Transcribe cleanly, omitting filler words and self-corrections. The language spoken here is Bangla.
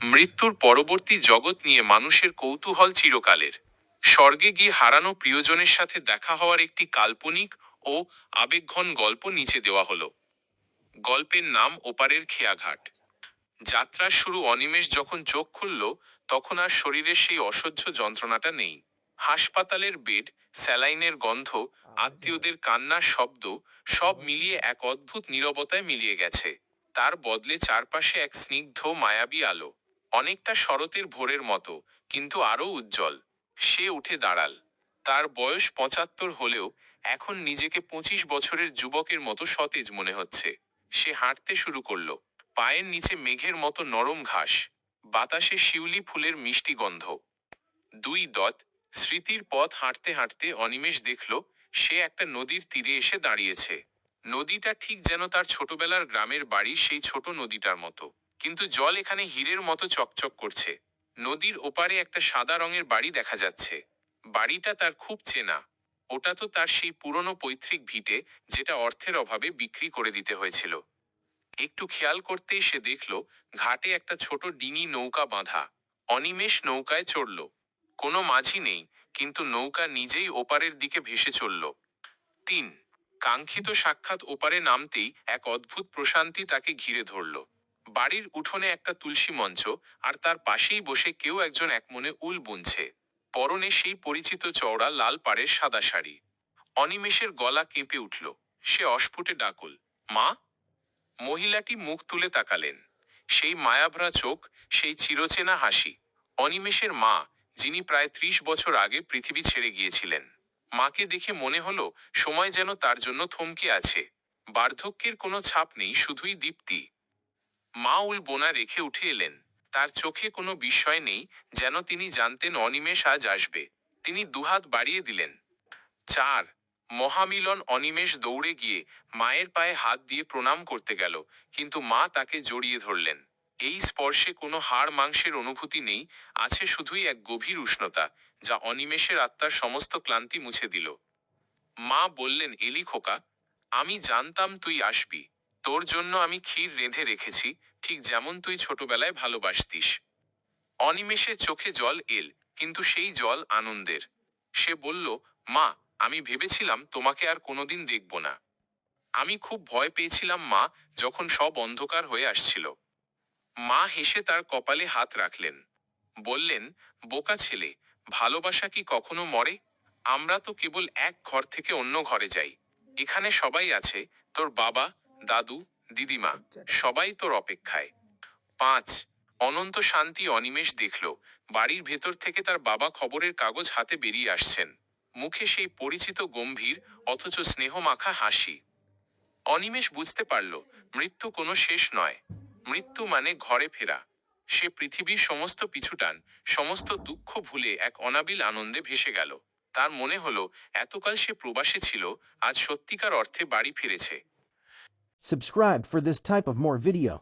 মৃত্যুর পরবর্তী জগৎ নিয়ে মানুষের কৌতূহল চিরকালের। স্বর্গে গিয়ে হারানো প্রিয়জনের সাথে দেখা হওয়ার একটি কাল্পনিক ও আবেগঘন গল্প নিচে দেওয়া হলো। গল্পের নাম ওপারের খেয়াঘাট। যাত্রার শুরু। অনিমেষ যখন চোখ খুলল, তখন আর শরীরের সেই অসহ্য যন্ত্রণাটা নেই। হাসপাতালের বেড, স্যালাইনের গন্ধ, আত্মীয়দের কান্নার শব্দ, সব মিলিয়ে এক অদ্ভুত নীরবতায় মিলিয়ে গেছে। তার বদলে চারপাশে এক স্নিগ্ধ মায়াবী আলো, অনেকটা শরতের ভোরের মতো, কিন্তু আরও উজ্জ্বল। সে উঠে দাঁড়াল। তার বয়স ৭৫ হলেও এখন নিজেকে ২৫ বছরের যুবকের মতো সতেজ মনে হচ্ছে। সে হাঁটতে শুরু করল। পায়ের নিচে মেঘের মতো নরম ঘাস, বাতাসে শিউলি ফুলের মিষ্টি গন্ধ। স্মৃতির পথ হাঁটতে হাঁটতে অনিমেষ দেখল সে একটা নদীর তীরে এসে দাঁড়িয়েছে। নদীটা ঠিক যেন তার ছোটবেলার গ্রামের বাড়ির সেই ছোট নদীটার মতো, কিন্তু জল এখানে হীরের মতো চকচক করছে। নদীর ওপারে একটা সাদা রঙের বাড়ি দেখা যাচ্ছে। বাড়িটা তার খুব চেনা। ওটা তো তার সেই পুরনো পৈতৃক ভিটে, যেটা অর্থের অভাবে বিক্রি করে দিতে হয়েছিল। একটু খেয়াল করতেই সে দেখল ঘাটে একটা ছোট ডিঙি নৌকা বাঁধা। অনিমেষ নৌকায় চড়ল। কোনো মাঝি নেই, কিন্তু নৌকা নিজেই ওপারের দিকে ভেসে চলল। ৩ কাঙ্ক্ষিত সাক্ষাৎ। ওপারে নামতেই এক অদ্ভুত প্রশান্তি তাকে ঘিরে ধরল। বাড়ির উঠোনে একটা তুলসী মঞ্চ, আর তার পাশেই বসে কেউ একজন একমনে উল বুনছে। পরনে সেই পরিচিত চওড়া লাল পাড়ের সাদা শাড়ি। অনিমেষের গলা কেঁপে উঠল। সে অস্ফুটে ডাকল, মা। মহিলাটি মুখ তুলে তাকালেন। সেই মায়াভরা চোখ, সেই চিরচেনা হাসি। অনিমেষের মা, যিনি প্রায় ৩০ বছর আগে পৃথিবী ছেড়ে গিয়েছিলেন। মাকে দেখে মনে হলো সময় যেন তার জন্য থমকে আছে। বার্ধক্যের কোনো ছাপ নেই, শুধুই দীপ্তি। মা উল বোনা রেখে উঠে এলেন। তার চোখে কোনো বিস্ময় নেই, যেন তিনি জানতেন অনিমেষ আজ আসবে। তিনি দুহাত বাড়িয়ে দিলেন। ৪ মহামিলন। অনিমেষ দৌড়ে গিয়ে মায়ের পায়ে হাত দিয়ে প্রণাম করতে গেল, কিন্তু মা তাকে জড়িয়ে ধরলেন। এই স্পর্শে কোনো হাড় মাংসের অনুভূতি নেই, আছে শুধুই এক গভীর উষ্ণতা, যা অনিমেষের আত্মার সমস্ত ক্লান্তি মুছে দিল। মা বললেন, এলি খোকা, আমি জানতাম তুই আসবি। তোর জন্য আমি ক্ষীর রেঁধে রেখেছি, ঠিক যেমন তুই ছোটবেলায় ভালোবাসতিস। অনিমেষের চোখে জল এল, কিন্তু সেই জল আনন্দের। সে বলল, মা, আমি ভেবেছিলাম তোমাকে আর কোনোদিন দেখব না। আমি খুব ভয় পেয়েছিলাম মা, যখন সব অন্ধকার হয়ে আসছিল। মা হেসে তার কপালে হাত রাখলেন। বললেন, বোকা ছেলে, ভালোবাসা কি কখনো মরে? আমরা তো কেবল এক ঘর থেকে অন্য ঘরে যাই। এখানে সবাই আছে, তোর বাবা, দাদু, দিদিমা, সবাই তোর অপেক্ষায়। ৫ অনন্ত শান্তি। অনিমেষ দেখল বাড়ির ভেতর থেকে তার বাবা খবরের কাগজ হাতে বেরিয়ে আসছেন। মুখে সেই পরিচিত গম্ভীর অথচ স্নেহমাখা হাসি। অনিমেষ বুঝতে পারল মৃত্যু কোনো শেষ নয়। মৃত্যু মানে ঘরে ফেরা। সে পৃথিবীর সমস্ত পিছুটান, সমস্ত দুঃখ ভুলে এক অনাবিল আনন্দে ভেসে গেল। তার মনে হলো এতকাল সে প্রবাসে ছিল, আজ সত্যিকার অর্থে বাড়ি ফিরেছে। Subscribe for this type of more video.